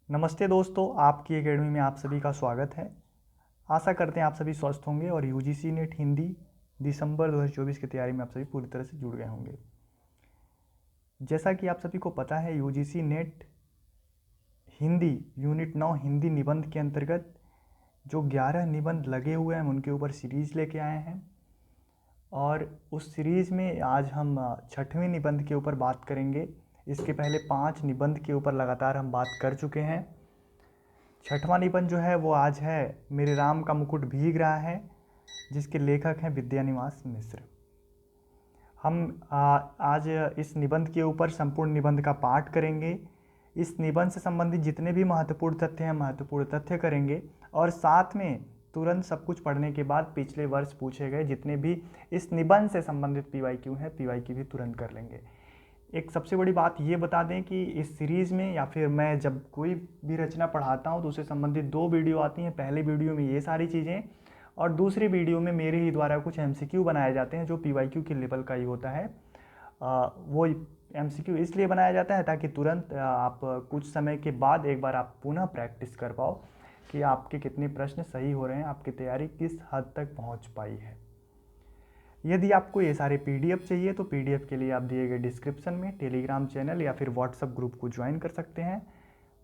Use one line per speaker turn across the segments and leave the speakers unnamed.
नमस्ते दोस्तों, आपकी एकेडमी में आप सभी का स्वागत है। आशा करते हैं आप सभी स्वस्थ होंगे और यूजीसी नेट हिंदी दिसंबर 2024 की तैयारी में आप सभी पूरी तरह से जुड़ गए होंगे। जैसा कि आप सभी को पता है, UGC net Hindi unit 9 Hindi निबंध के अंतर्गत जो 11 निबंध लगे हुए हैं उनके ऊपर सीरीज लेके आए हैं और उस सीरीज में आज हम 6वें निबंध के ऊपर बात करेंगे। इसके पहले 5 निबंध के ऊपर लगातार हम बात कर चुके हैं। 6वां निबंध जो है वो आज है मेरे राम का मुकुट भीग रहा है, जिसके लेखक हैं विद्यानिवास मिश्र। हम आज इस निबंध के ऊपर संपूर्ण निबंध का पाठ करेंगे। इस निबंध से संबंधित जितने भी महत्वपूर्ण तथ्य हैं महत्वपूर्ण तथ्य करेंगे और साथ में तुरंत सब कुछ पढ़ने के बाद पिछले वर्ष पूछे गए जितने भी इस निबंध से संबंधित पीवाईक्यू हैं पीवाईक्यू भी तुरंत कर लेंगे। एक सबसे बड़ी बात ये बता दें कि इस सीरीज़ में या फिर मैं जब कोई भी रचना पढ़ाता हूँ तो उससे संबंधित 2 वीडियो आती हैं। पहले वीडियो में ये सारी चीज़ें और दूसरी वीडियो में मेरे ही द्वारा कुछ एमसीक्यू बनाए जाते हैं जो पीवाईक्यू के लेवल का ही होता है। वो एमसीक्यू इसलिए बनाया जाता है ताकि तुरंत आप कुछ समय के बाद एक बार आप पुनः प्रैक्टिस कर पाओ कि आपके कितने प्रश्न सही हो रहे हैं, आपकी तैयारी किस हद तक पहुँच पाई है। यदि आपको ये सारे पीडीएफ चाहिए तो पीडीएफ के लिए आप दिए गए डिस्क्रिप्शन में टेलीग्राम चैनल या फिर व्हाट्सएप ग्रुप को ज्वाइन कर सकते हैं।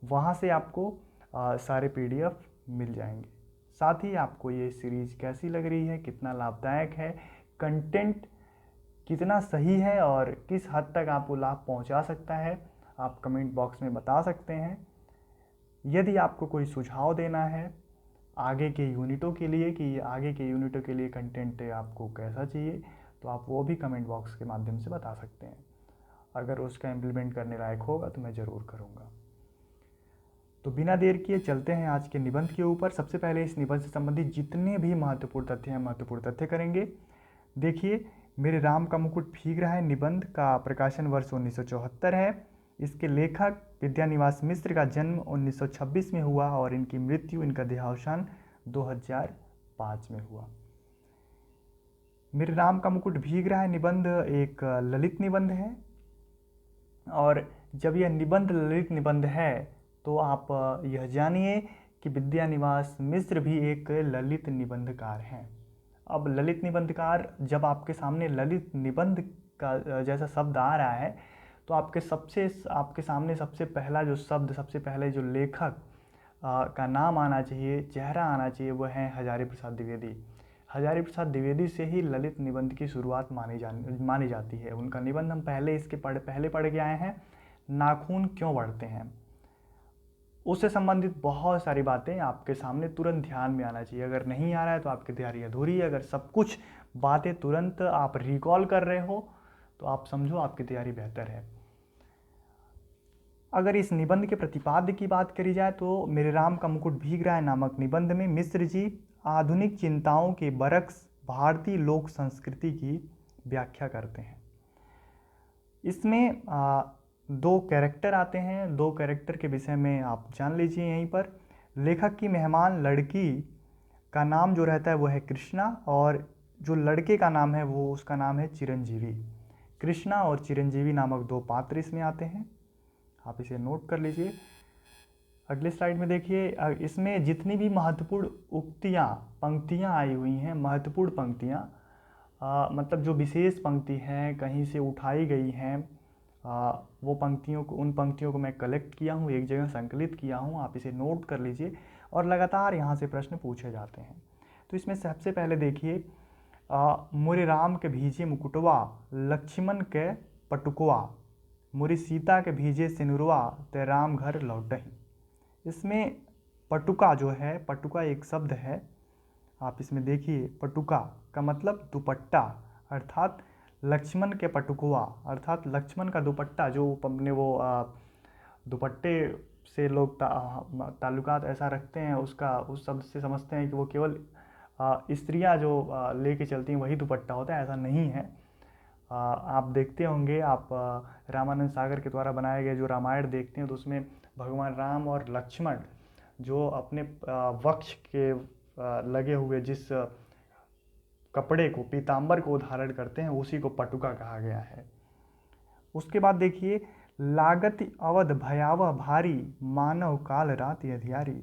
वहाँ से आपको सारे पीडीएफ मिल जाएंगे। साथ ही आपको ये सीरीज़ कैसी लग रही है, कितना लाभदायक है, कंटेंट कितना सही है और किस हद तक आपको लाभ पहुँचा सकता है, आप कमेंट बॉक्स में बता सकते हैं। यदि आपको कोई सुझाव देना है आगे के यूनिटों के लिए कि आगे के यूनिटों के लिए कंटेंट आपको कैसा चाहिए, तो आप वो भी कमेंट बॉक्स के माध्यम से बता सकते हैं। अगर उसका इम्प्लीमेंट करने लायक होगा तो मैं ज़रूर करूँगा। तो बिना देर किए चलते हैं आज के निबंध के ऊपर। सबसे पहले इस निबंध से संबंधित जितने भी महत्वपूर्ण तथ्य हैं महत्वपूर्ण तथ्य करेंगे। देखिए, मेरे राम का मुकुट भीग रहा है निबंध का प्रकाशन वर्ष 1974 है। इसके लेखक विद्यानिवास मिश्र का जन्म 1926 में हुआ और इनकी मृत्यु, इनका देहावसान 2005 में हुआ। मेरे राम का मुकुट भीग रहा है निबंध एक ललित निबंध है और जब यह निबंध ललित निबंध है तो आप यह जानिए कि विद्यानिवास मिश्र भी एक ललित निबंधकार हैं। अब ललित निबंधकार, जब आपके सामने ललित निबंध का जैसा शब्द आ रहा है तो आपके सामने सबसे पहला जो शब्द, सबसे पहले जो लेखक का नाम आना चाहिए, चेहरा आना चाहिए, वह है हजारी प्रसाद द्विवेदी। हजारी प्रसाद द्विवेदी से ही ललित निबंध की शुरुआत मानी जाती है। उनका निबंध हम पहले पढ़ के आए हैं, नाखून क्यों बढ़ते हैं। उससे संबंधित बहुत सारी बातें आपके सामने तुरंत ध्यान में आना चाहिए। अगर नहीं आ रहा है तो आपकी तैयारी अधूरी है। अगर सब कुछ बातें तुरंत आप रिकॉल कर रहे हो तो आप समझो आपकी तैयारी बेहतर है। अगर इस निबंध के प्रतिपाद्य की बात करी जाए तो मेरे राम का मुकुट भीग रहा है नामक निबंध में मिश्र जी आधुनिक चिंताओं के बरक्स भारतीय लोक संस्कृति की व्याख्या करते हैं। इसमें 2 कैरेक्टर आते हैं। 2 कैरेक्टर के विषय में आप जान लीजिए यहीं पर। लेखक की मेहमान लड़की का नाम जो रहता है वो है कृष्णा और जो लड़के का नाम है वो उसका नाम है चिरंजीवी। कृष्णा और चिरंजीवी नामक 2 पात्र इसमें आते हैं, आप इसे नोट कर लीजिए। अगले स्लाइड में देखिए, इसमें जितनी भी महत्वपूर्ण पंक्तियाँ आई हुई हैं, महत्वपूर्ण पंक्तियाँ मतलब जो विशेष पंक्ति हैं, कहीं से उठाई गई हैं, उन पंक्तियों को मैं कलेक्ट किया हूँ, एक जगह संकलित किया हूँ, आप इसे नोट कर लीजिए और लगातार यहाँ से प्रश्न पूछे जाते हैं। तो इसमें सबसे पहले देखिए, मोरे राम के भीजे मुकुटवा लक्ष्मण के पटुकवा, मोरी सीता के भीजे सिनुरवा ते राम घर लौटही। इसमें पटुका जो है, पटुका एक शब्द है, आप इसमें देखिए। पटुका का मतलब दुपट्टा, अर्थात लक्ष्मण के पटुकवा अर्थात लक्ष्मण का दुपट्टा, जो अपने वो दुपट्टे से लोग ताल्लुकात ऐसा रखते हैं, उसका उस शब्द से समझते हैं कि वो केवल स्त्रियां जो लेके चलती हैं वही दुपट्टा होता है। ऐसा नहीं है। आप देखते होंगे, आप रामानंद सागर के द्वारा बनाए गए जो रामायण देखते हैं तो उसमें भगवान राम और लक्ष्मण जो अपने वक्ष के लगे हुए जिस कपड़े को, पीताम्बर को धारण करते हैं, उसी को पटुका कहा गया है। उसके बाद देखिए, लागति अवध भयावह भारी, मानव काल रात अधियारी।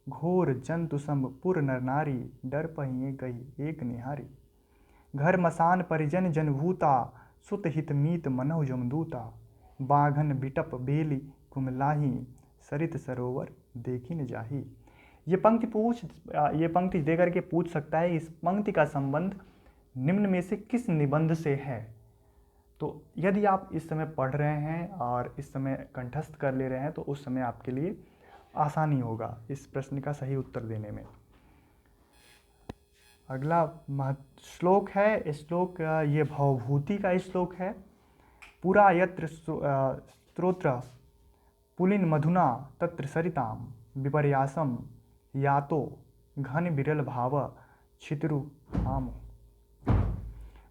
घोर जंतु सम पुर नर नारी, डर पहिए गई एक निहारी। घर मसान परिजन जनभूता, सुत हित मीत मनहु जमदूता। बाघन बिटप बेली कुमलाही, सरित सरोवर देखी न जाही। ये पंक्ति दे करके पूछ सकता है इस पंक्ति का संबंध निम्न में से किस निबंध से है। तो यदि आप इस समय पढ़ रहे हैं और इस समय कंठस्थ कर ले रहे हैं तो उस समय आपके लिए आसानी होगा इस प्रश्न का सही उत्तर देने में। अगला श्लोक है, श्लोक ये भवभूति का श्लोक है। पुरा यत्र स्तोत्र पुलिन मधुना तत्र सरिताम, विपर्यासम यातो घन विरल भाव छितरु आम।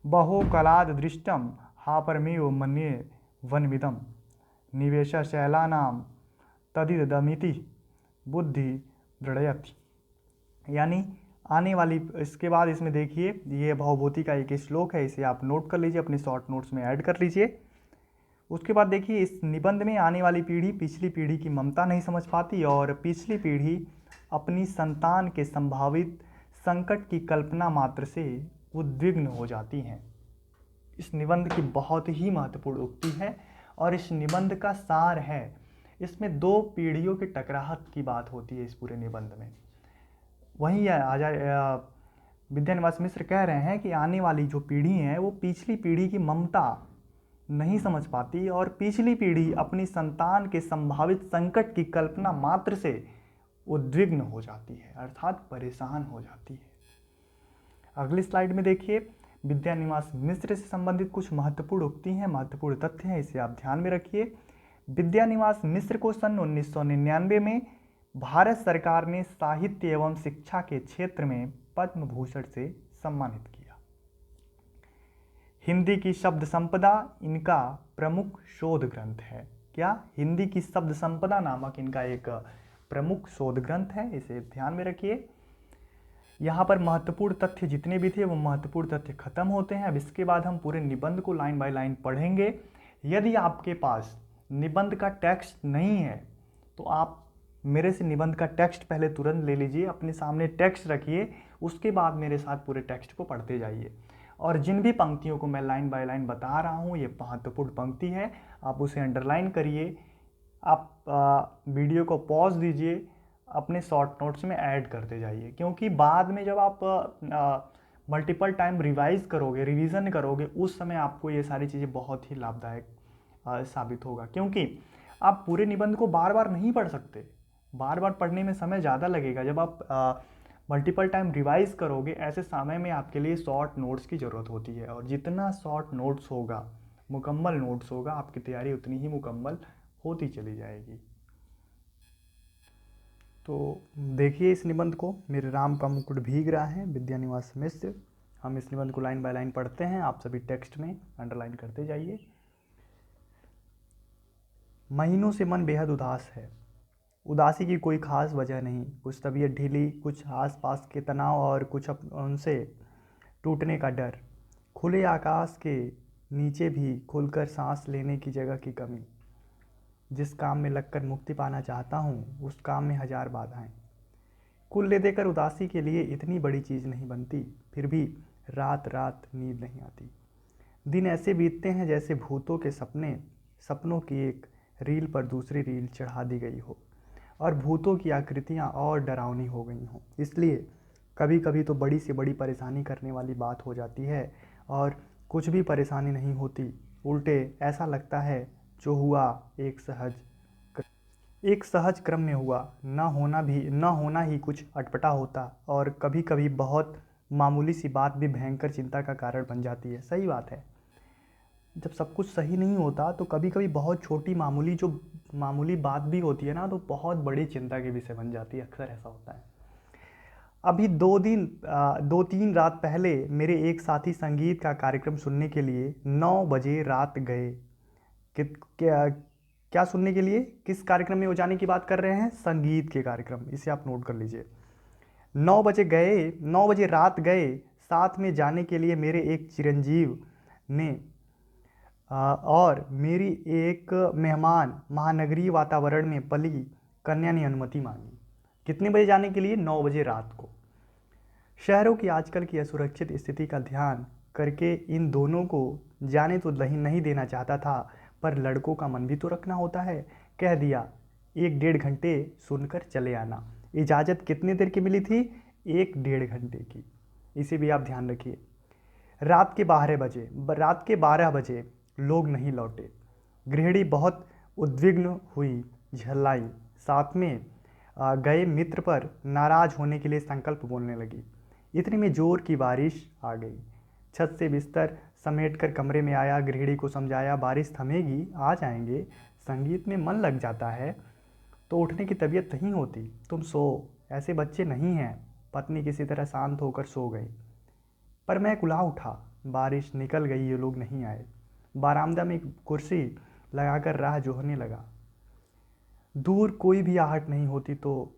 बहो कलाद दृष्टम हापरमेव मन्ये वनमिदम, निवेश शैलानाम तदिदमिति बुद्धि दृढ़यति। यानी आने वाली, इसके बाद इसमें देखिए ये भवभूति का एक श्लोक है, इसे आप नोट कर लीजिए, अपने शॉर्ट नोट्स में ऐड कर लीजिए। उसके बाद देखिए इस निबंध में आने वाली पीढ़ी पिछली पीढ़ी की ममता नहीं समझ पाती और पिछली पीढ़ी अपनी संतान के संभावित संकट की कल्पना मात्र से उद्विग्न हो जाती हैं। इस निबंध की बहुत ही महत्वपूर्ण उक्ति है और इस निबंध का सार है। इसमें दो पीढ़ियों के टकराहट की बात होती है इस पूरे निबंध में। वहीं विद्यानिवास मिश्र कह रहे हैं कि आने वाली जो पीढ़ी है वो पिछली पीढ़ी की ममता नहीं समझ पाती और पिछली पीढ़ी अपनी संतान के संभावित संकट की कल्पना मात्र से उद्विग्न हो जाती है, अर्थात परेशान हो जाती है। अगली स्लाइड में देखिए विद्यानिवास मिश्र से संबंधित कुछ महत्वपूर्ण उक्ति हैं, महत्वपूर्ण तथ्य हैं, इसे आप ध्यान में रखिए। विद्यानिवास मिश्र को सन 1999 में भारत सरकार ने साहित्य एवं शिक्षा के क्षेत्र में पद्म भूषण से सम्मानित किया। हिंदी की शब्द संपदा इनका प्रमुख शोध ग्रंथ है। क्या? हिंदी की शब्द संपदा नामक इनका एक प्रमुख शोध ग्रंथ है, इसे ध्यान में रखिए। यहाँ पर महत्वपूर्ण तथ्य जितने भी थे वो महत्वपूर्ण तथ्य खत्म होते हैं। अब इसके बाद हम पूरे निबंध को लाइन बाय लाइन पढ़ेंगे। यदि आपके पास निबंध का टेक्स्ट नहीं है तो आप मेरे से निबंध का टेक्स्ट पहले तुरंत ले लीजिए, अपने सामने टेक्स्ट रखिए, उसके बाद मेरे साथ पूरे टेक्स्ट को पढ़ते जाइए। और जिन भी पंक्तियों को मैं लाइन बाय लाइन बता रहा हूँ ये महत्वपूर्ण पंक्ति है, आप उसे अंडरलाइन करिए। आप वीडियो को पॉज दीजिए, अपने शॉर्ट नोट्स में ऐड करते जाइए, क्योंकि बाद में जब आप मल्टीपल टाइम रिवाइज करोगे, रिवीजन करोगे, उस समय आपको ये सारी चीज़ें बहुत ही लाभदायक साबित होगा। क्योंकि आप पूरे निबंध को बार बार नहीं पढ़ सकते, बार बार पढ़ने में समय ज़्यादा लगेगा। जब आप मल्टीपल टाइम रिवाइज करोगे ऐसे समय में आपके लिए शॉर्ट नोट्स की ज़रूरत होती है, और जितना शॉर्ट नोट्स होगा, मुकम्मल नोट्स होगा, आपकी तैयारी उतनी ही मुकम्मल होती चली जाएगी। तो देखिए इस निबंध को, मेरे राम का मुकुट भीग रहा है, विद्यानिवास मिश्र। हम इस निबंध को लाइन बाय लाइन पढ़ते हैं, आप सभी टेक्स्ट में अंडरलाइन करते जाइए। महीनों से मन बेहद उदास है। उदासी की कोई खास वजह नहीं, कुछ तबीयत ढीली, कुछ आसपास के तनाव और कुछ उनसे टूटने का डर। खुले आकाश के नीचे भी खुलकर सांस लेने की जगह की कमी। जिस काम में लगकर मुक्ति पाना चाहता हूँ उस काम में 1000 बाधाएं। कुल ले देकर उदासी के लिए इतनी बड़ी चीज़ नहीं बनती, फिर भी रात रात नींद नहीं आती। दिन ऐसे बीतते हैं जैसे भूतों के सपनों की एक रील पर दूसरी रील चढ़ा दी गई हो और भूतों की आकृतियाँ और डरावनी हो गई हों। इसलिए कभी कभी तो बड़ी से बड़ी परेशानी करने वाली बात हो जाती है और कुछ भी परेशानी नहीं होती, उल्टे ऐसा लगता है जो हुआ एक सहज क्रम में हुआ, न होना ही कुछ अटपटा होता, और कभी कभी बहुत मामूली सी बात भी भयंकर चिंता का कारण बन जाती है। सही बात है, जब सब कुछ सही नहीं होता तो कभी कभी बहुत छोटी मामूली बात भी होती है ना, तो बहुत बड़ी चिंता के विषय बन जाती है। अक्सर ऐसा होता है। अभी 2-3 रात पहले मेरे एक साथी संगीत का कार्यक्रम सुनने के लिए 9 बजे रात गए। क्या सुनने के लिए, किस कार्यक्रम में वो जाने की बात कर रहे हैं? संगीत के कार्यक्रम, इसे आप नोट कर लीजिए। 9 बजे रात गए। साथ में जाने के लिए मेरे एक चिरंजीव ने और मेरी एक मेहमान महानगरीय वातावरण में पली कन्या ने अनुमति मांगी। कितने बजे जाने के लिए? 9 बजे रात को। शहरों की आजकल की असुरक्षित स्थिति का ध्यान करके इन दोनों को जाने तो नहीं देना चाहता था, पर लड़कों का मन भी तो रखना होता है। कह दिया 1-1.5 घंटे सुनकर चले आना। इजाज़त कितनी देर की मिली थी? 1-1.5 घंटे की। इसे भी आप ध्यान रखिए। रात के 12 बजे लोग नहीं लौटे। गृहिणी बहुत उद्विग्न हुई, झल्लाई। साथ में गए मित्र पर नाराज होने के लिए संकल्प बोलने लगी। इतने में जोर की बारिश आ गई। छत से बिस्तर समेटकर कमरे में आया। गृहिणी को समझाया, बारिश थमेगी, आ जाएंगे। संगीत में मन लग जाता है तो उठने की तबीयत नहीं होती। तुम सो, ऐसे बच्चे नहीं हैं। पत्नी किसी तरह शांत होकर सो गई। पर मैं कुला उठा। बारिश निकल गई, ये लोग नहीं आए। बरामदा में एक कुर्सी लगाकर राह जोहने लगा। दूर कोई भी आहट नहीं होती तो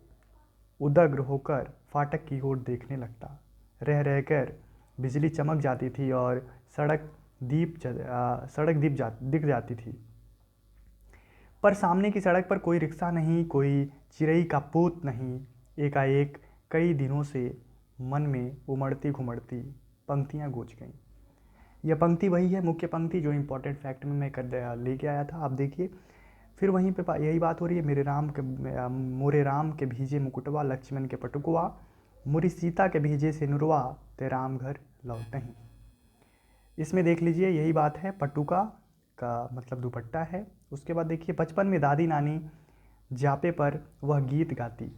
उदग्र होकर फाटक की ओर देखने लगता। रह रहकर बिजली चमक जाती थी और सड़क दिख जाती थी। पर सामने की सड़क पर कोई रिक्शा नहीं, कोई चिरई का पूत नहीं। एकाएक कई दिनों से मन में उमड़ती घुमड़ती पंक्तियाँ गूंज गईं। यह पंक्ति वही है, मुख्य पंक्ति, जो इम्पोर्टेंट फैक्ट में मैं लेके आया था। आप देखिए, फिर वहीं पे यही बात हो रही है। मोरे राम के भीजे मुकुटवा, लक्ष्मण के पटुकवा, मुरी सीता के भीजे सिनुरवा, ते राम घर लौटहीं। इसमें देख लीजिए, यही बात है। पटुका का मतलब दुपट्टा है। उसके बाद देखिए, बचपन में दादी नानी जापे पर वह गीत गाती।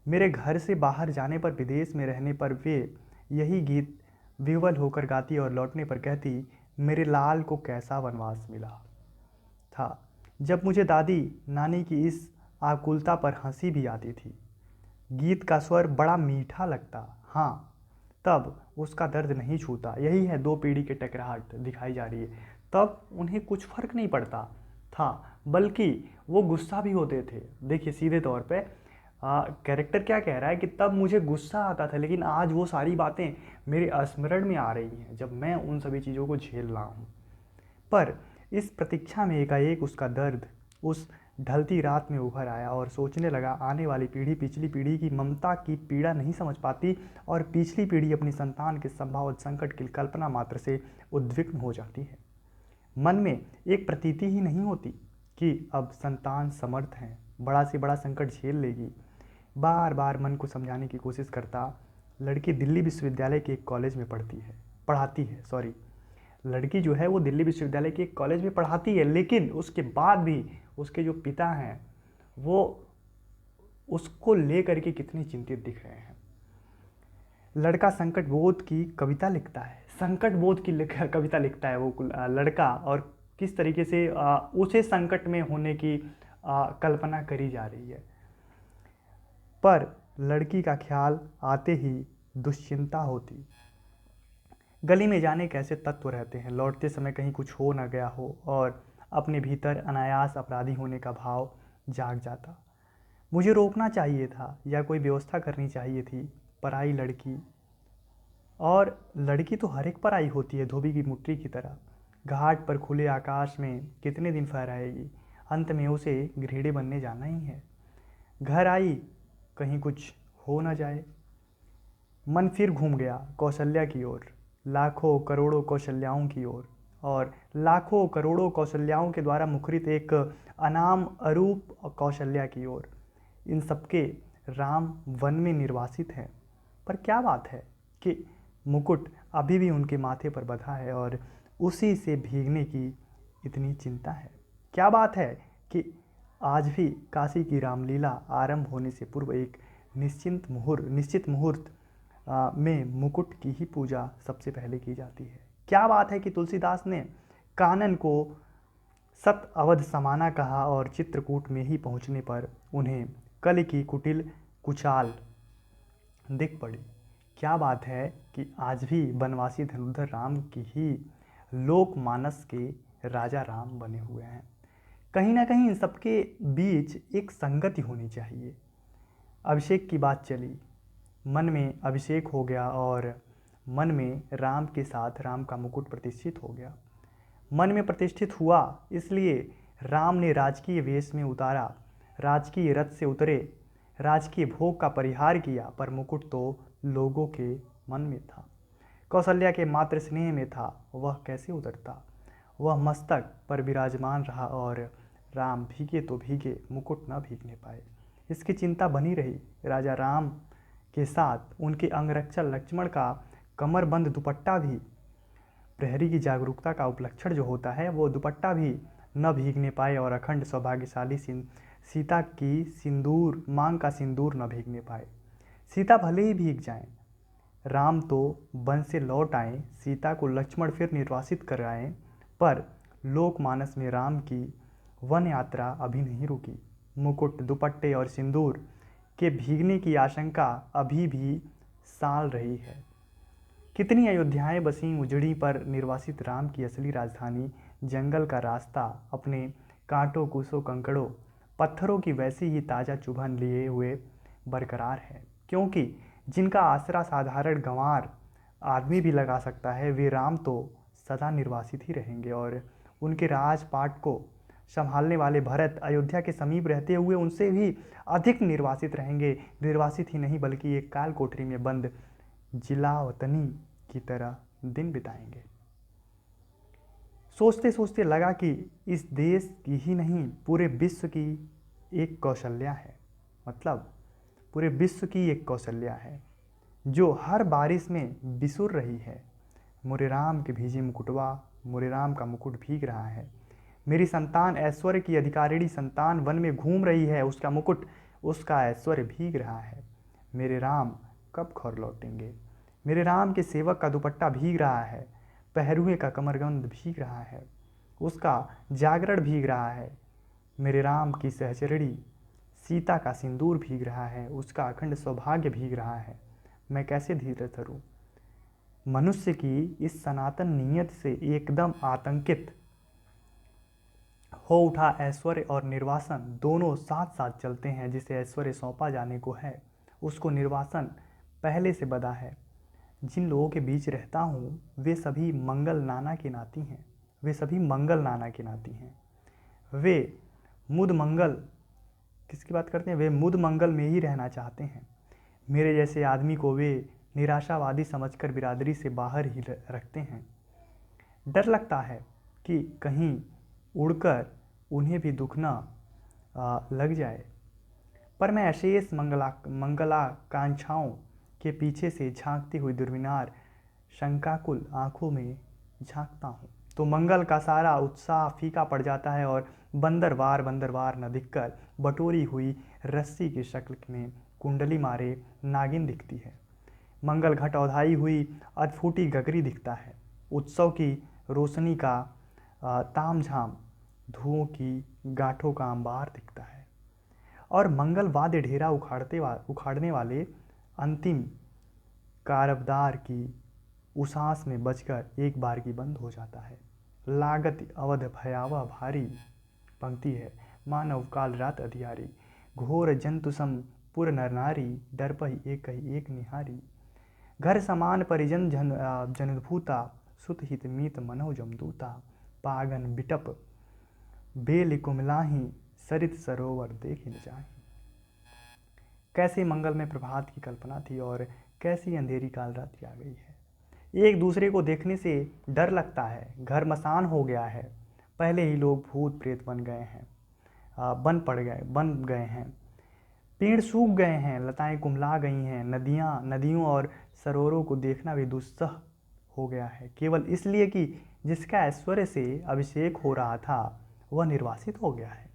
मेरे घर से बाहर जाने पर, विदेश में रहने पर वे यही गीत विह्वल होकर गाती और लौटने पर कहती, मेरे लाल को कैसा वनवास मिला था। जब मुझे दादी नानी की इस आकुलता पर हंसी भी आती थी। गीत का स्वर बड़ा मीठा लगता, हाँ, तब उसका दर्द नहीं छूता। यही है, 2 पीढ़ी के टकराहट दिखाई जा रही है। तब उन्हें कुछ फर्क नहीं पड़ता था, बल्कि वो गुस्सा भी होते थे। देखिए, सीधे तौर पे कैरेक्टर क्या कह रहा है कि तब मुझे गुस्सा आता था, लेकिन आज वो सारी बातें मेरे स्मरण में आ रही हैं जब मैं उन सभी चीज़ों को झेल रहा हूँ। पर इस प्रतीक्षा में एकाएक उसका दर्द उस ढलती रात में उभर आया और सोचने लगा, आने वाली पीढ़ी पिछली पीढ़ी की ममता की पीड़ा नहीं समझ पाती और पिछली पीढ़ी अपनी संतान के संभावित संकट की कल्पना मात्र से उद्विग्न हो जाती है। मन में एक प्रतीति ही नहीं होती कि अब संतान समर्थ है, बड़ा से बड़ा संकट झेल लेगी। बार बार मन को समझाने की कोशिश करता। लड़की दिल्ली विश्वविद्यालय के एक कॉलेज में पढ़ाती है। लड़की जो है वो दिल्ली विश्वविद्यालय के एक कॉलेज में पढ़ाती है, लेकिन उसके बाद भी उसके जो पिता हैं वो उसको लेकर के कितनी चिंतित दिख रहे हैं। लड़का संकट बोध की कविता लिखता है। संकट बोध की कविता लिखता है वो लड़का, और किस तरीके से उसे संकट में होने की कल्पना करी जा रही है। पर लड़की का ख्याल आते ही दुश्चिंता होती। गली में जाने कैसे तत्व रहते हैं, लौटते समय कहीं कुछ हो न गया हो, और अपने भीतर अनायास अपराधी होने का भाव जाग जाता। मुझे रोकना चाहिए था या कोई व्यवस्था करनी चाहिए थी। पराई लड़की, और लड़की तो हर एक पराई होती है, धोबी की मुट्ठी की तरह। घाट पर खुले आकाश में कितने दिन फहराएगी, अंत में उसे गृहिणी बनने जाना ही है। घर आई, कहीं कुछ हो न जाए। मन फिर घूम गया कौशल्या की ओर, लाखों करोड़ों कौशल्याओं की ओर, और लाखों करोड़ों कौशल्याओं के द्वारा मुखरित एक अनाम अरूप कौशल्या की ओर। इन सबके राम वन में निर्वासित हैं। पर क्या बात है कि मुकुट अभी भी उनके माथे पर बंधा है और उसी से भीगने की इतनी चिंता है। क्या बात है कि आज भी काशी की रामलीला आरंभ होने से पूर्व एक निश्चित मुहूर्त में मुकुट की ही पूजा सबसे पहले की जाती है। क्या बात है कि तुलसीदास ने कानन को सत अवध समाना कहा और चित्रकूट में ही पहुंचने पर उन्हें कल की कुटिल कुचाल दिख पड़ी। क्या बात है कि आज भी वनवासी धनुर्धर राम की ही लोकमानस के राजा राम बने हुए हैं। कहीं ना कहीं इन सबके बीच एक संगति होनी चाहिए। अभिषेक की बात चली, मन में अभिषेक हो गया और मन में राम के साथ राम का मुकुट प्रतिष्ठित हो गया। मन में प्रतिष्ठित हुआ, इसलिए राम ने राजकीय वेश में उतारा, राजकीय रथ से उतरे, राजकीय भोग का परिहार किया, पर मुकुट तो लोगों के मन में था, कौशल्या के मात्र स्नेह में था, वह कैसे उतरता। वह मस्तक पर विराजमान रहा और राम भीगे तो भीगे, मुकुट न भीगने पाए। इसकी चिंता बनी रही। राजा राम के साथ उनके अंगरक्षक लक्ष्मण का कमरबंद दुपट्टा भी, प्रहरी की जागरूकता का उपलक्षण जो होता है, वो दुपट्टा भी न भीगने पाए और अखंड सौभाग्यशाली सीता की सिंदूर मांग का सिंदूर न भीगने पाए। सीता भले ही भीग जाएं, राम तो वन से लौट आए, सीता को लक्ष्मण फिर निर्वासित कर आए, पर लोकमानस में राम की वन यात्रा अभी नहीं रुकी। मुकुट, दुपट्टे और सिंदूर के भीगने की आशंका अभी भी साल रही है। कितनी अयोध्याएं बसीं उजड़ी, पर निर्वासित राम की असली राजधानी जंगल का रास्ता अपने कांटों, कुसों, कंकड़ों, पत्थरों की वैसी ही ताज़ा चुभन लिए हुए बरकरार है, क्योंकि जिनका आसरा साधारण गंवार आदमी भी लगा सकता है, वे राम तो सदा निर्वासित ही रहेंगे और उनके राजपाट को संभालने वाले भरत अयोध्या के समीप रहते हुए उनसे भी अधिक निर्वासित रहेंगे। निर्वासित ही नहीं बल्कि एक काल कोठरी में बंद जिलावतनी की तरह दिन बिताएंगे। सोचते सोचते लगा कि इस देश की ही नहीं, पूरे विश्व की एक कौशल्या है, मतलब पूरे विश्व की एक कौशल्या है जो हर बारिश में बिसुर रही है। मोरे राम के भीजे मुकुटवा, मोरे राम का मुकुट भीग रहा है। मेरी संतान ऐश्वर्य की अधिकारिणी संतान वन में घूम रही है, उसका मुकुट, उसका ऐश्वर्य भीग रहा है। मेरे राम कब घर लौटेंगे। मेरे राम के सेवक का दुपट्टा भीग रहा है, पहरुए का कमरबंद भीग रहा है, उसका जागरण भीग रहा है। मेरे राम की सहचरणी सीता का सिंदूर भीग रहा है, उसका अखंड सौभाग्य भीग रहा है। मैं कैसे धीरज धरूं। मनुष्य की इस सनातन नीयत से एकदम आतंकित हो उठा। ऐश्वर्य और निर्वासन दोनों साथ साथ चलते हैं। जिसे ऐश्वर्य सौंपा जाने को है, उसको निर्वासन पहले से बदा है। जिन लोगों के बीच रहता हूँ, वे सभी मंगल नाना के नाती हैं, वे सभी मंगल नाना के नाती हैं। वे मुद मंगल, किसकी बात करते हैं, वे मुद मंगल में ही रहना चाहते हैं। मेरे जैसे आदमी को वे निराशावादी समझकर बिरादरी से बाहर ही रखते हैं। डर लगता है कि कहीं उड़कर उन्हें भी दुख न लग जाए, पर मैं अशेष मंगलाकांक्षाओं के पीछे से झांकती हुई दुर्मिनार शंकाकुल आंखों में झांकता हूँ तो मंगल का सारा उत्साह फीका पड़ जाता है और बंदरवार न दिखकर बटोरी हुई रस्सी की शक्ल में कुंडली मारे नागिन दिखती है। मंगल घट औधाई हुई अधफूटी गगरी दिखता है। उत्सव की रोशनी का तामझाम धुओं की गांठों का अंबार दिखता है और मंगल वाद्य ढेरा उखाड़ने वाले अंतिम कारबदार की उसास में बजकर एक बार की बंद हो जाता है। लागत अवध भयावह भारी पंक्ति है। मानव काल रात अधियारी, घोर जंतु सम पुर नर नारी, डरपहि एक निहारी। घर समान परिजन जनभूता, सुत हित मीत मनोह जमदूता। पागन बिटप बेल कुमलाही, सरित सरोवर देख न जाहि। कैसे मंगल में प्रभात की कल्पना थी और कैसी अंधेरी काल रात आ गई है। एक दूसरे को देखने से डर लगता है। घर मसान हो गया है। पहले ही लोग भूत प्रेत बन गए हैं। पेड़ सूख गए हैं, लताएं कुम्हला गई हैं। नदियों और सरोवरों को देखना भी दुस्सह हो गया है, केवल इसलिए कि जिसका ऐश्वर्य से अभिषेक हो रहा था वह निर्वासित हो गया है।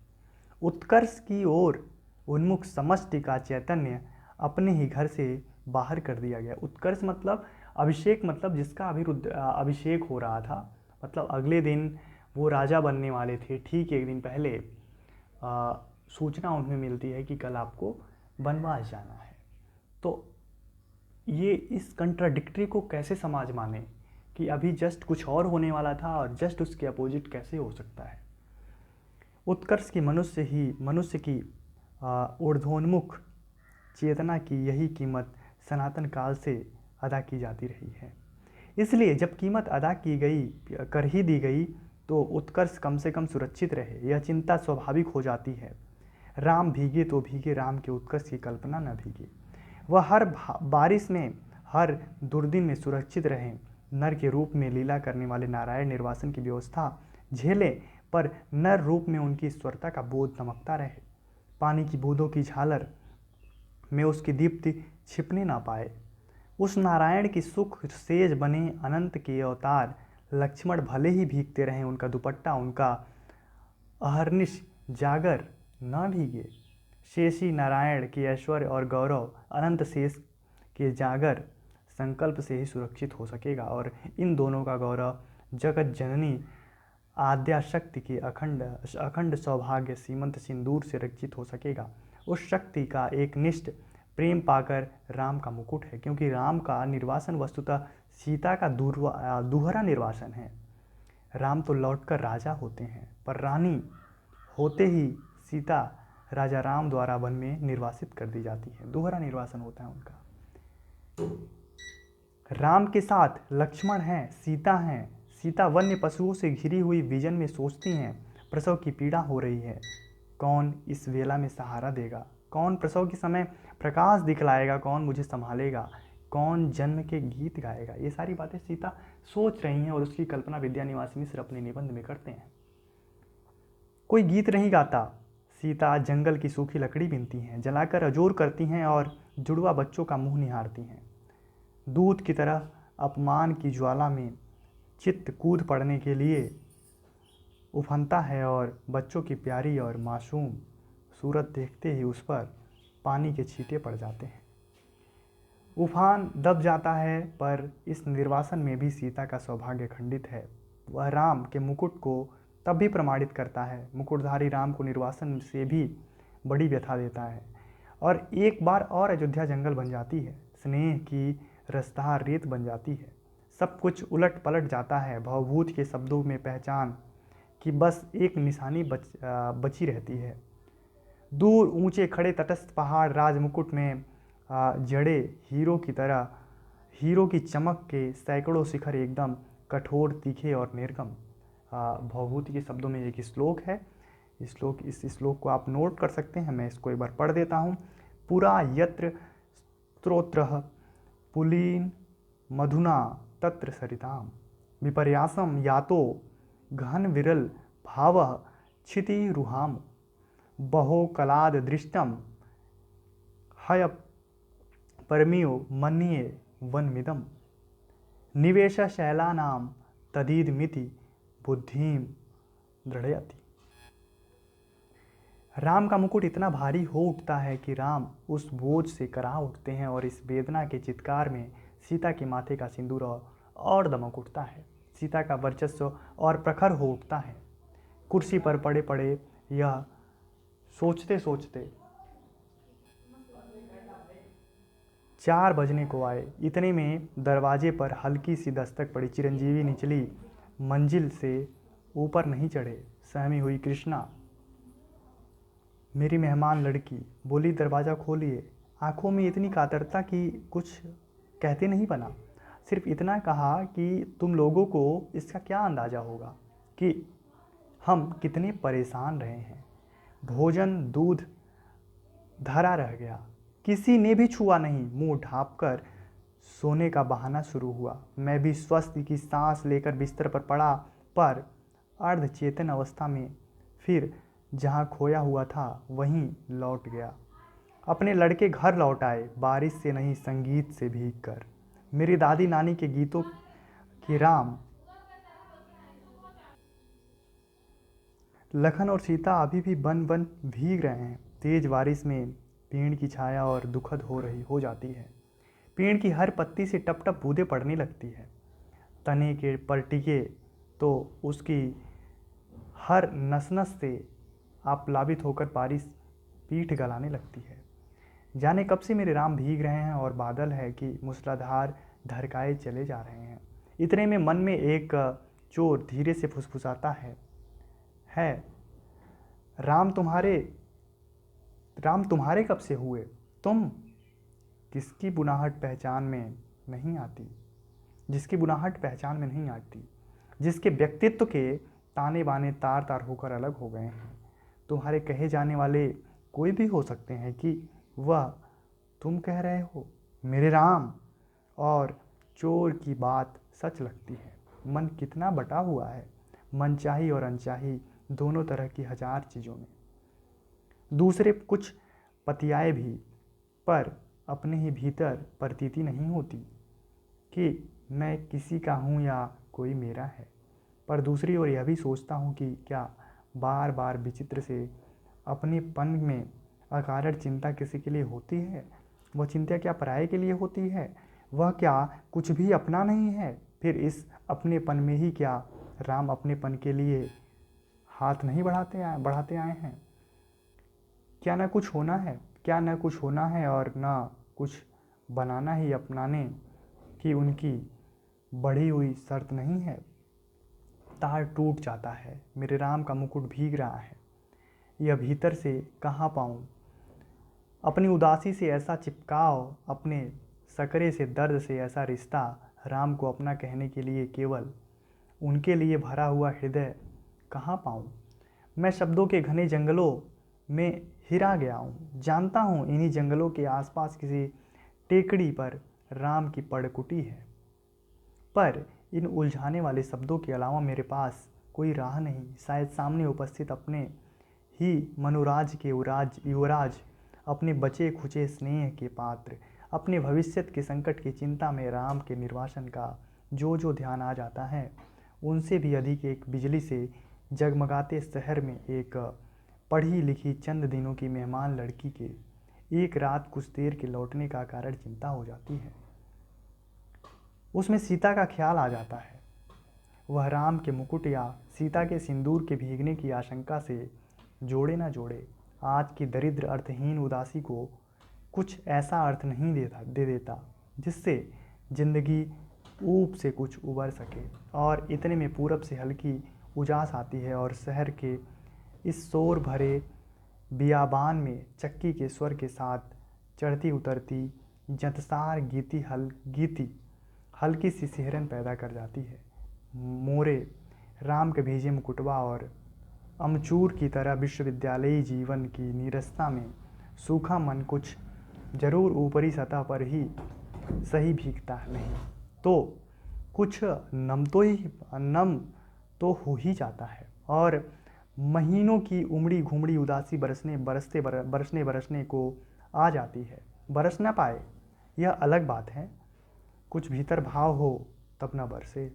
उत्कर्ष की ओर उन्मुख समष्टि का चैतन्य अपने ही घर से बाहर कर दिया गया। उत्कर्ष मतलब अभिषेक, मतलब जिसका अभिषेक हो रहा था, मतलब अगले दिन वो राजा बनने वाले थे। ठीक एक दिन पहले सूचना उन्हें मिलती है कि कल आपको वनवास जाना है। तो ये इस कंट्राडिक्टरी को कैसे समाज माने कि अभी जस्ट कुछ और होने वाला था और जस्ट उसके अपोजिट कैसे हो सकता है। उत्कर्ष की मनुष्य की ऊर्ध्वोन्मुख चेतना की यही कीमत सनातन काल से अदा की जाती रही है। इसलिए जब कीमत अदा कर ही दी गई तो उत्कर्ष कम से कम सुरक्षित रहे, यह चिंता स्वाभाविक हो जाती है। राम भीगे तो भीगे, राम के उत्कर्ष की कल्पना न भीगे। वह हर बारिश में, हर दुर्दिन में सुरक्षित रहें। नर के रूप में लीला करने वाले नारायण निर्वासन की व्यवस्था झेलें, पर नर रूप में उनकी ईश्वरता का बोध दमकता रहे। पानी की बूंदों की झालर में उसकी दीप्ति छिपने ना पाए। उस नारायण की सुख सेज बने अनंत के अवतार लक्ष्मण भले ही भीगते रहें, उनका दुपट्टा, उनका अहर्निश जागर न भीगे। शेषी नारायण के ऐश्वर्य और गौरव अनंत शेष के जागर संकल्प से ही सुरक्षित हो सकेगा, और इन दोनों का गौरव जगत जननी आद्या शक्ति के अखंड सौभाग्य सीमंत सिंदूर से रक्षित हो सकेगा। उस शक्ति का एक निष्ठ प्रेम पाकर राम का मुकुट है, क्योंकि राम का निर्वासन वस्तुतः सीता का दूहरा निर्वासन है। राम तो लौटकर राजा होते हैं, पर रानी होते ही सीता राजा राम द्वारा वन में निर्वासित कर दी जाती है। दोहरा निर्वासन होता है उनका। राम के साथ लक्ष्मण हैं, सीता हैं। सीता वन्य पशुओं से घिरी हुई विजन में सोचती हैं, प्रसव की पीड़ा हो रही है, कौन इस वेला में सहारा देगा, कौन प्रसव के समय प्रकाश दिखलाएगा, कौन मुझे संभालेगा, कौन जन्म के गीत गाएगा। ये सारी बातें सीता सोच रही हैं और उसकी कल्पना विद्यानिवास मिश्र अपने निबंध में करते हैं। कोई गीत नहीं गाता। सीता जंगल की सूखी लकड़ी बीनती हैं, जलाकर अजोर करती हैं और जुड़वा बच्चों का मुंह निहारती हैं। दूध की तरह अपमान की ज्वाला में चित्त कूद पड़ने के लिए उफनता है, और बच्चों की प्यारी और मासूम सूरत देखते ही उस पर पानी के छींटे पड़ जाते हैं। उफान दब जाता है, पर इस निर्वासन में भी सीता का सौभाग्य खंडित है। वह राम के मुकुट को तब भी प्रमाणित करता है। मुकुटधारी राम को निर्वासन से भी बड़ी व्यथा देता है, और एक बार और अयोध्या जंगल बन जाती है। स्नेह की रसधार रेत बन जाती है। सब कुछ उलट पलट जाता है। भवभूत के शब्दों में पहचान की बस एक निशानी बची रहती है। दूर ऊंचे खड़े तटस्थ पहाड़ राजमुकुट में जड़े हीरो की तरह, हीरो की चमक के सैकड़ों शिखर एकदम कठोर, तीखे और निर्गम। भवभूति के शब्दों में एक श्लोक है। इस श्लोक को आप नोट कर सकते हैं। मैं इसको एक बार पढ़ देता हूँ। पुरा यत्र स्तोत्रः पुलीन मधुना तत्र सरिताम विपर्यासम यातो घन विरल भावः क्षितिरुहाम बहो कलाद दृष्टम हय परमियो मन्ये वनमिदम निवेश शैलानाम तदीदमिति बुद्धिम दृढ़यति। राम का मुकुट इतना भारी हो उठता है कि राम उस बोझ से करा उठते हैं, और इस वेदना के चित्कार में सीता के माथे का सिंदूर और दमक उठता है। सीता का वर्चस्व और प्रखर हो उठता है। कुर्सी पर पड़े पड़े यह सोचते सोचते 4 बजने को आए। इतने में दरवाजे पर हल्की सी दस्तक पड़ी। चिरंजीवी निचली मंजिल से ऊपर नहीं चढ़े। सहमी हुई कृष्णा, मेरी मेहमान लड़की, बोली, दरवाज़ा खोलिए। आंखों में इतनी कातरता कि कुछ कहते नहीं बना। सिर्फ इतना कहा कि तुम लोगों को इसका क्या अंदाज़ा होगा कि हम कितने परेशान रहे हैं। भोजन दूध धरा रह गया, किसी ने भी छुआ नहीं। मुंह ढांपकर सोने का बहाना शुरू हुआ। मैं भी स्वस्थ की सांस लेकर बिस्तर पर पड़ा, पर अर्धचेतन अवस्था में फिर जहाँ खोया हुआ था वहीं लौट गया। अपने लड़के घर लौट आए, बारिश से नहीं संगीत से भीग कर। मेरी दादी नानी के गीतों की राम, लखन और सीता अभी भी बन बन भीग रहे हैं। तेज बारिश में पेड़ की छाया और दुखद हो जाती है। पेड़ की हर पत्ती से टप टप बूंदें पड़ने लगती है। तने के पर टिके तो उसकी हर नस नस से आप्लावित होकर बारिश पीठ गलाने लगती है। जाने कब से मेरे राम भीग रहे हैं, और बादल है कि मूसलाधार धरकाए चले जा रहे हैं। इतने में मन में एक चोर धीरे से फुसफुसाता है राम तुम्हारे कब से हुए? तुम किसकी बुनाहट पहचान में नहीं आती, जिसकी बुनाहट पहचान में नहीं आती, जिसके व्यक्तित्व के ताने बाने तार तार होकर अलग हो गए हैं। तुम्हारे कहे जाने वाले कोई भी हो सकते हैं कि वह तुम कह रहे हो मेरे राम। और चोर की बात सच लगती है। मन कितना बटा हुआ है, मनचाही और अनचाही दोनों तरह की हजार चीज़ों में। दूसरे कुछ पतियाए भी, पर अपने ही भीतर प्रतीति नहीं होती कि मैं किसी का हूँ या कोई मेरा है। पर दूसरी ओर यह भी सोचता हूँ कि क्या बार बार विचित्र से अपनेपन में अकारण चिंता किसी के लिए होती है? वह चिंता क्या पराये के लिए होती है? वह क्या कुछ भी अपना नहीं है? फिर इस अपनेपन में ही क्या राम अपनेपन के लिए हाथ नहीं बढ़ाते आए हैं? क्या न कुछ होना है, क्या न कुछ होना है और न कुछ बनाना ही अपनाने की उनकी बढ़ी हुई शर्त नहीं है? तार टूट जाता है, मेरे राम का मुकुट भीग रहा है, यह भीतर से कहाँ पाऊँ? अपनी उदासी से ऐसा चिपकाव, अपने सकरे से दर्द से ऐसा रिश्ता, राम को अपना कहने के लिए केवल उनके लिए भरा हुआ हृदय कहाँ पाऊँ? मैं शब्दों के घने जंगलों में हिरा गया हूँ। जानता हूँ इन्हीं जंगलों के आसपास किसी टेकड़ी पर राम की पड़कुटी है, पर इन उलझाने वाले शब्दों के अलावा मेरे पास कोई राह नहीं। शायद सामने उपस्थित अपने ही मनोराज के युवराज, अपने बचे खुचे स्नेह के पात्र, अपने भविष्य के संकट की चिंता में राम के निर्वासन का जो ध्यान आ जाता है, उनसे भी अधिक एक बिजली से जगमगाते शहर में एक पढ़ी लिखी चंद दिनों की मेहमान लड़की के एक रात कुछ देर के लौटने का कारण चिंता हो जाती है। उसमें सीता का ख्याल आ जाता है। वह राम के मुकुट या सीता के सिंदूर के भीगने की आशंका से जोड़े न जोड़े आज की दरिद्र अर्थहीन उदासी को कुछ ऐसा अर्थ नहीं दे देता जिससे जिंदगी ऊप से कुछ उबर सके। और इतने में पूरब से हल्की उजास आती है और शहर के इस शोर भरे बियाबान में चक्की के स्वर के साथ चढ़ती उतरती जंतसार गीती हल्की सी सिहरन पैदा कर जाती है। मोरे राम के भेजे मुकुटवा और अमचूर की तरह विश्वविद्यालयी जीवन की नीरसता में सूखा मन कुछ जरूर ऊपरी सतह पर ही सही भीगता नहीं तो कुछ नम तो हो ही जाता है। और महीनों की उमड़ी घुमड़ी उदासी बरसने को आ जाती है। बरस न पाए यह अलग बात है, कुछ भीतर भाव हो तब न बरसे,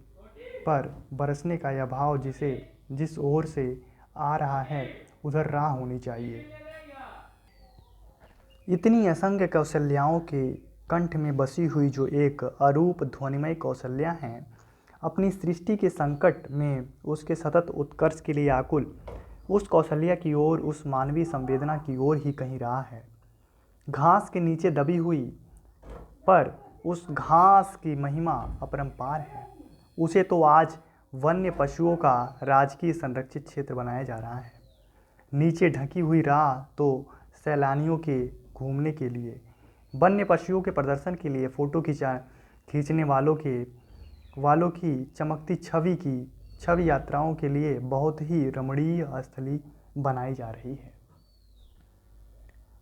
पर बरसने का यह भाव जिस ओर से आ रहा है उधर राह होनी चाहिए। इतनी असंख्य कौशल्याओं के कंठ में बसी हुई जो एक अरूप ध्वनिमय कौशल्या हैं, अपनी सृष्टि के संकट में उसके सतत उत्कर्ष के लिए आकुल, उस कौशल्या की ओर, उस मानवीय संवेदना की ओर ही कहीं राह है। घास के नीचे दबी हुई, पर उस घास की महिमा अपरंपार है। उसे तो आज वन्य पशुओं का राजकीय संरक्षित क्षेत्र बनाया जा रहा है। नीचे ढकी हुई राह तो सैलानियों के घूमने के लिए, वन्य पशुओं के प्रदर्शन के लिए, फोटो खींचने वालों की चमकती छवि यात्राओं के लिए बहुत ही रमणीय स्थली बनाई जा रही है।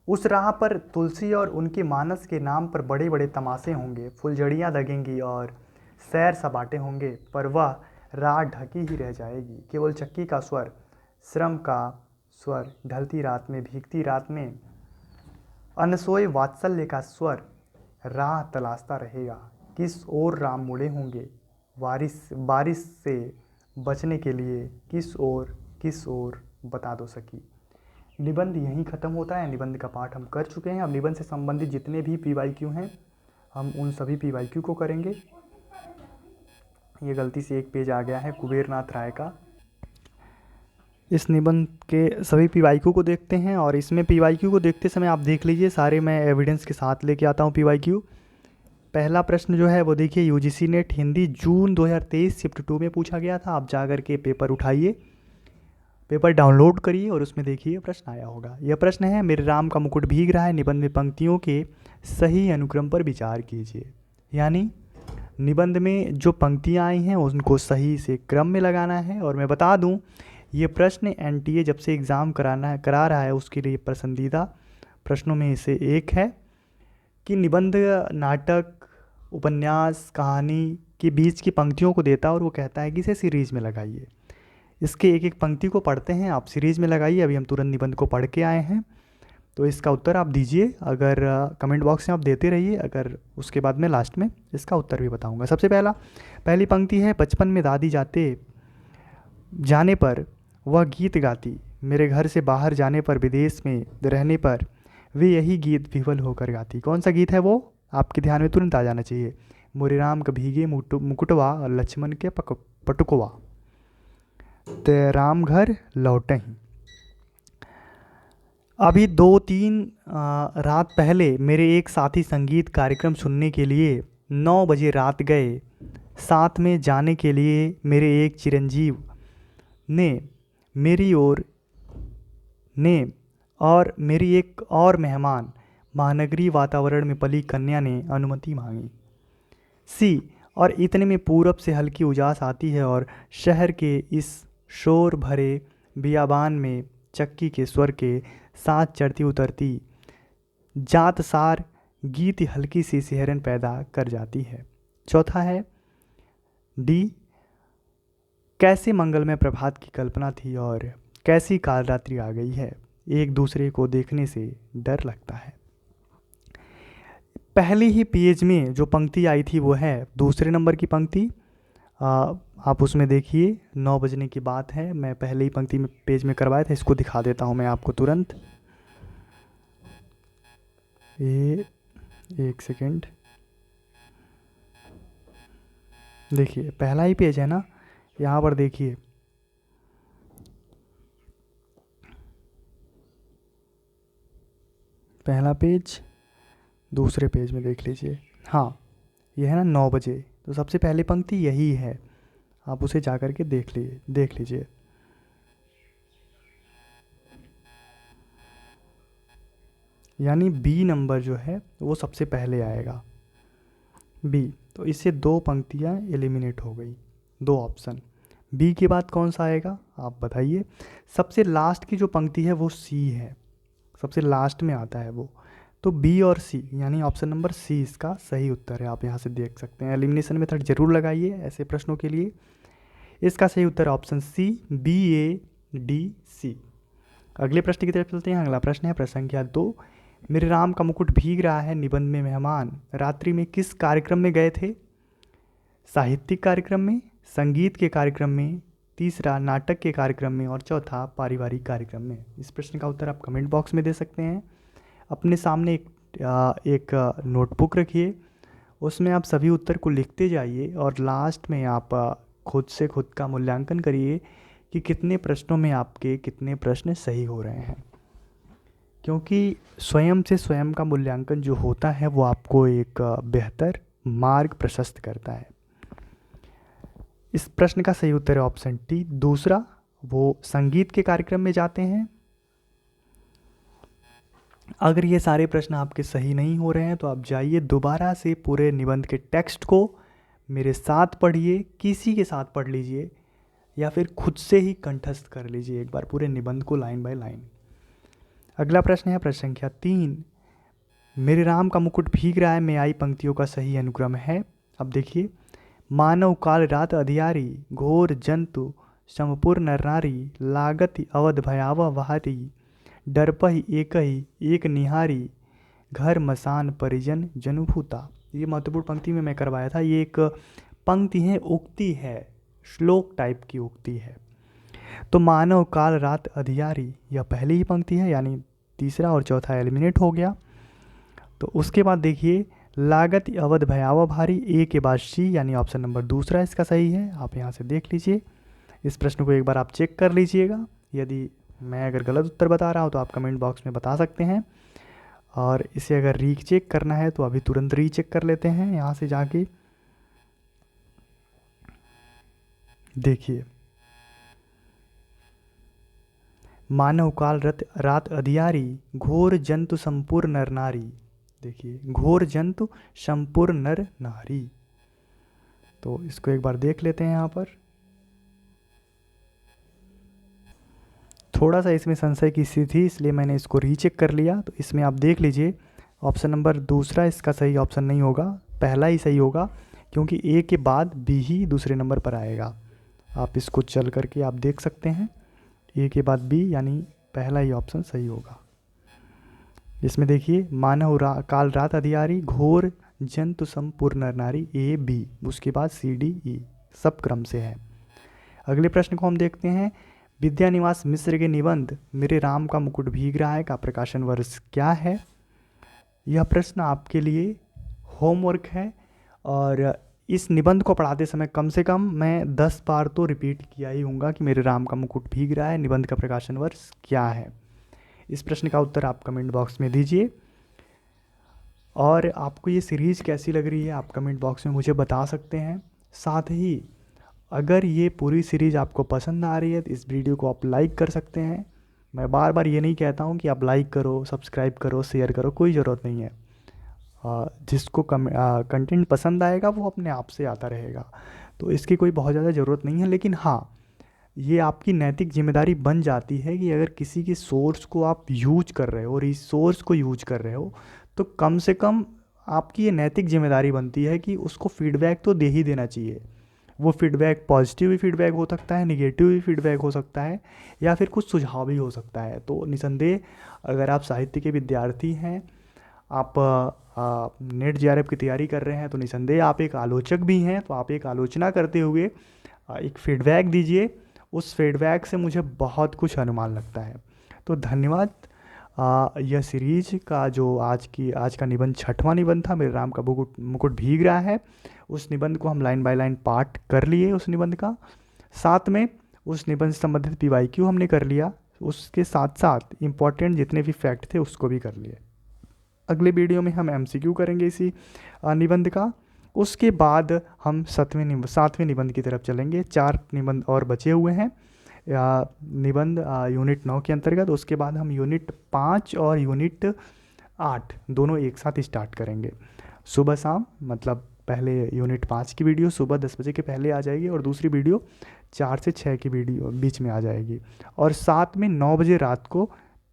उस राह पर तुलसी और उनके मानस के नाम पर बड़े बड़े तमाशे होंगे, फुलझड़ियाँ लगेंगी और सैर सपाटे होंगे, पर वह राह ढकी ही रह जाएगी। केवल चक्की का स्वर, श्रम का स्वर, ढलती रात में, भीगती रात में अनसोए वात्सल्य का स्वर राह तलाशता रहेगा। किस ओर राम मुड़े होंगे बारिश से बचने के लिए, किस ओर बता दो सकी। निबंध यहीं ख़त्म होता है। निबंध का पाठ हम कर चुके हैं। अब निबंध से संबंधित जितने भी PYQ हैं हम उन सभी PYQ को करेंगे। ये गलती से एक पेज आ गया है कुबेरनाथ राय का। इस निबंध के सभी PYQ को देखते हैं और इसमें PYQ को देखते समय आप देख लीजिए, सारे मैं एविडेंस के साथ लेके आता हूँ PYQ। पहला प्रश्न जो है वो देखिए, UGC नेट हिंदी जून 2023 शिफ्ट 2 में पूछा गया था। आप जा कर के पेपर उठाइए, पेपर डाउनलोड करिए और उसमें देखिए प्रश्न आया होगा। यह प्रश्न है, मेरे राम का मुकुट भीग रहा है, निबंध में पंक्तियों के सही अनुक्रम पर विचार कीजिए। यानी निबंध में जो पंक्तियाँ आई हैं उनको सही से क्रम में लगाना है। और मैं बता दूं, ये प्रश्न एनटीए जब से एग्ज़ाम करा रहा है उसके लिए पसंदीदा प्रश्नों में से एक है कि निबंध नाटक, उपन्यास, कहानी के बीच की पंक्तियों को देता है और वो कहता है कि इसे सीरीज़ में लगाइए। इसके एक एक पंक्ति को पढ़ते हैं, आप सीरीज़ में लगाइए। अभी हम तुरंत निबंध को पढ़ के आए हैं, तो इसका उत्तर आप दीजिए। अगर कमेंट बॉक्स में आप देते रहिए, अगर उसके बाद में लास्ट में इसका उत्तर भी बताऊंगा। सबसे पहली पंक्ति है, बचपन में दादी जाने पर वह गीत गाती, मेरे घर से बाहर जाने पर, विदेश में रहने पर वे यही गीत विफल होकर गाती। कौन सा गीत है वो? आपके ध्यान में तुरंत आ जाना चाहिए। मोरे राम का भीगे मुकुटवा और लक्ष्मण के पटुकवा, ते राम घर लौटहीं। अभी 2-3 रात पहले मेरे एक साथी संगीत कार्यक्रम सुनने के लिए 9 बजे रात गए। साथ में जाने के लिए मेरे एक चिरंजीव ने और मेरी एक और मेहमान, महानगरी वातावरण में पली कन्या ने अनुमति मांगी। सी, और इतने में पूरब से हल्की उजास आती है और शहर के इस शोर भरे बियाबान में चक्की के स्वर के साथ चढ़ती उतरती जात सार गीत हल्की सी सिहरन पैदा कर जाती है। चौथा है डी, कैसे मंगलमय प्रभात की कल्पना थी और कैसी कालरात्रि आ गई है, एक दूसरे को देखने से डर लगता है। पहले ही पेज में जो पंक्ति आई थी वो है दूसरे नंबर की पंक्ति। आप उसमें देखिए, 9 बजने की बात है। मैं पहले ही पंक्ति में पेज में करवाया था, इसको दिखा देता हूँ मैं आपको तुरंत। एक सेकेंड, देखिए पहला ही पेज है ना, यहाँ पर देखिए, पहला पेज, दूसरे पेज में देख लीजिए। हाँ, यह है ना 9 बजे, तो सबसे पहली पंक्ति यही है। आप उसे जा कर के देख लीजिए। यानी बी नंबर जो है वो सबसे पहले आएगा, बी। तो इससे 2 पंक्तियाँ एलिमिनेट हो गई, 2 ऑप्शन। बी के बाद कौन सा आएगा आप बताइए। सबसे लास्ट की जो पंक्ति है वो सी है, सबसे लास्ट में आता है वो। तो बी और सी यानी ऑप्शन नंबर सी इसका सही उत्तर है। आप यहाँ से देख सकते हैं। एलिमिनेशन मेथड जरूर लगाइए ऐसे प्रश्नों के लिए। इसका सही उत्तर ऑप्शन सी, BADC। अगले प्रश्न की तरफ चलते हैं। अगला प्रश्न है प्रश्न संख्या 2, मेरे राम का मुकुट भीग रहा है निबंध में मेहमान रात्रि में किस कार्यक्रम में गए थे? साहित्यिक कार्यक्रम में, संगीत के कार्यक्रम में, तीसरा नाटक के कार्यक्रम में और चौथा पारिवारिक कार्यक्रम में। इस प्रश्न का उत्तर आप कमेंट बॉक्स में दे सकते हैं। अपने सामने एक नोटबुक रखिए, उसमें आप सभी उत्तर को लिखते जाइए और लास्ट में आप खुद से खुद का मूल्यांकन करिए कि कितने प्रश्नों में आपके कितने प्रश्न सही हो रहे हैं, क्योंकि स्वयं से स्वयं का मूल्यांकन जो होता है वो आपको एक बेहतर मार्ग प्रशस्त करता है। इस प्रश्न का सही उत्तर है ऑप्शन टी, दूसरा। वो संगीत के कार्यक्रम में जाते हैं। अगर ये सारे प्रश्न आपके सही नहीं हो रहे हैं तो आप जाइए दोबारा से पूरे निबंध के टेक्स्ट को मेरे साथ पढ़िए, किसी के साथ पढ़ लीजिए या फिर खुद से ही कंठस्थ कर लीजिए एक बार पूरे निबंध को लाइन बाय लाइन। अगला प्रश्न है प्रश्न संख्या 3, मेरे राम का मुकुट भीग रहा है में आई पंक्तियों का सही अनुक्रम है। अब देखिए, मानव काल रात अधियारी, घोर जंतु समपुर नर नारी, लागत अवध भयावह बहारी, डरपहि एकहि एक निहारी, घर मसान परिजन जनुभूता। ये महत्वपूर्ण पंक्ति में मैं करवाया था। ये एक पंक्ति है, उक्ति है, श्लोक टाइप की उक्ति है। तो मानव काल रात अधियारी यह पहली ही पंक्ति है, यानी तीसरा और चौथा एलिमिनेट हो गया। तो उसके बाद देखिए, लागत अवध भयावह भारी, ए के बाद सी यानी ऑप्शन नंबर दूसरा इसका सही है। आप यहाँ से देख लीजिए। इस प्रश्न को एक बार आप चेक कर लीजिएगा। यदि मैं अगर गलत उत्तर बता रहा हूँ तो आप कमेंट बॉक्स में बता सकते हैं, और इसे अगर रीचेक करना है तो अभी तुरंत रीचेक कर लेते हैं यहाँ से जाके। देखिए, मानव काल रात अधियारी, घोर जंतु संपूर्ण नर नारी। देखिए, घोर जंतु संपूर्ण नर नारी। तो इसको एक बार देख लेते हैं। यहाँ पर थोड़ा सा इसमें संशय की स्थिति थी, इसलिए मैंने इसको रीचेक कर लिया। तो इसमें आप देख लीजिए, ऑप्शन नंबर दूसरा इसका सही ऑप्शन नहीं होगा, पहला ही सही होगा, क्योंकि ए के बाद बी ही दूसरे नंबर पर आएगा। आप इसको चल करके आप देख सकते हैं, ए के बाद बी, यानी पहला ही ऑप्शन सही होगा। इसमें देखिए, मानव काल रात अधियारी, घोर जंतु संपूर्ण नर नारी, ए बी, उसके बाद सी डी ई, सब क्रम से है। अगले प्रश्न को हम देखते हैं। विद्यानिवास मिश्र के निबंध मेरे राम का मुकुट भीग रहा है का प्रकाशन वर्ष क्या है? यह प्रश्न आपके लिए होमवर्क है, और इस निबंध को पढ़ाते समय कम से कम मैं 10 बार तो रिपीट किया ही हूँगा कि मेरे राम का मुकुट भीग रहा है, निबंध का प्रकाशन वर्ष क्या है। इस प्रश्न का उत्तर आप कमेंट बॉक्स में दीजिए, और आपको ये सीरीज़ कैसी लग रही है आप कमेंट बॉक्स में मुझे बता सकते हैं। साथ ही अगर ये पूरी सीरीज़ आपको पसंद आ रही है तो इस वीडियो को आप लाइक कर सकते हैं। मैं बार बार ये नहीं कहता हूँ कि आप लाइक करो, सब्सक्राइब करो, शेयर करो, कोई ज़रूरत नहीं है। जिसको कंटेंट पसंद आएगा वो अपने आप से आता रहेगा, तो इसकी कोई बहुत ज़्यादा ज़रूरत नहीं है। लेकिन हाँ, ये आपकी नैतिक जिम्मेदारी बन जाती है कि अगर किसी के सोर्स को आप यूज कर रहे हो, रिसोर्स को यूज कर रहे हो, तो कम से कम आपकी ये नैतिक जिम्मेदारी बनती है कि उसको फीडबैक तो दे ही देना चाहिए। वो फीडबैक पॉजिटिव भी फीडबैक हो सकता है, नेगेटिव भी फीडबैक हो सकता है, या फिर कुछ सुझाव भी हो सकता है। तो निसंदेह अगर आप साहित्य के विद्यार्थी हैं, आप नेट जेआरएफ की तैयारी कर रहे हैं, तो निसंदेह आप एक आलोचक भी हैं, तो आप एक आलोचना करते हुए एक फीडबैक दीजिए। उस फीडबैक से मुझे बहुत कुछ अनुमान लगता है। तो धन्यवाद। यह सीरीज का जो आज का निबंध 6वां निबंध था, मेरे राम का मुकुट भीग रहा है, उस निबंध को हम लाइन बाय लाइन पार्ट कर लिए उस निबंध का। साथ में उस निबंध से संबंधित PYQ हमने कर लिया, उसके साथ साथ इम्पॉर्टेंट जितने भी फैक्ट थे उसको भी कर लिए। अगले वीडियो में हम MCQ करेंगे इसी निबंध का। उसके बाद हम 7वें निबंध की तरफ चलेंगे। 4 निबंध और बचे हुए हैं निबंध यूनिट 9 के अंतर्गत। उसके बाद हम यूनिट 5 और यूनिट 8 दोनों एक साथ स्टार्ट करेंगे सुबह शाम। मतलब पहले यूनिट 5 की वीडियो सुबह 10 बजे के पहले आ जाएगी, और दूसरी वीडियो 4 से 6 की वीडियो बीच में आ जाएगी, और साथ में 9 बजे रात को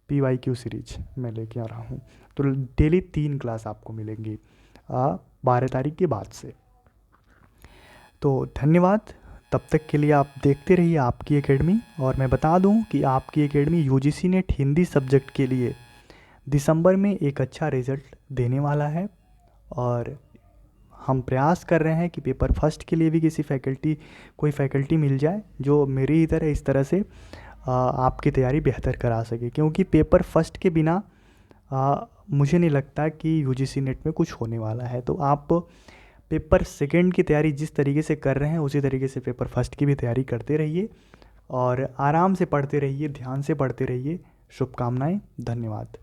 PYQ सीरीज मैं लेके आ रहा हूँ। तो डेली 3 क्लास आपको मिलेंगी 12 तारीख के बाद से। तो धन्यवाद। तब तक के लिए आप देखते रहिए आपकी एकेडमी। और मैं बता दूं कि आपकी academy UGC net Hindi subject के लिए दिसंबर में एक अच्छा रिज़ल्ट देने वाला है, और हम प्रयास कर रहे हैं कि पेपर फर्स्ट के लिए भी कोई फैकल्टी मिल जाए जो मेरी ही तरह इस तरह से आपकी तैयारी बेहतर करा सके। क्योंकि पेपर फर्स्ट के बिना मुझे नहीं लगता कि UGC नेट में कुछ होने वाला है। तो आप पेपर सेकंड की तैयारी जिस तरीके से कर रहे हैं उसी तरीके से पेपर फर्स्ट की भी तैयारी करते रहिए, और आराम से पढ़ते रहिए, ध्यान से पढ़ते रहिए। शुभकामनाएं। धन्यवाद।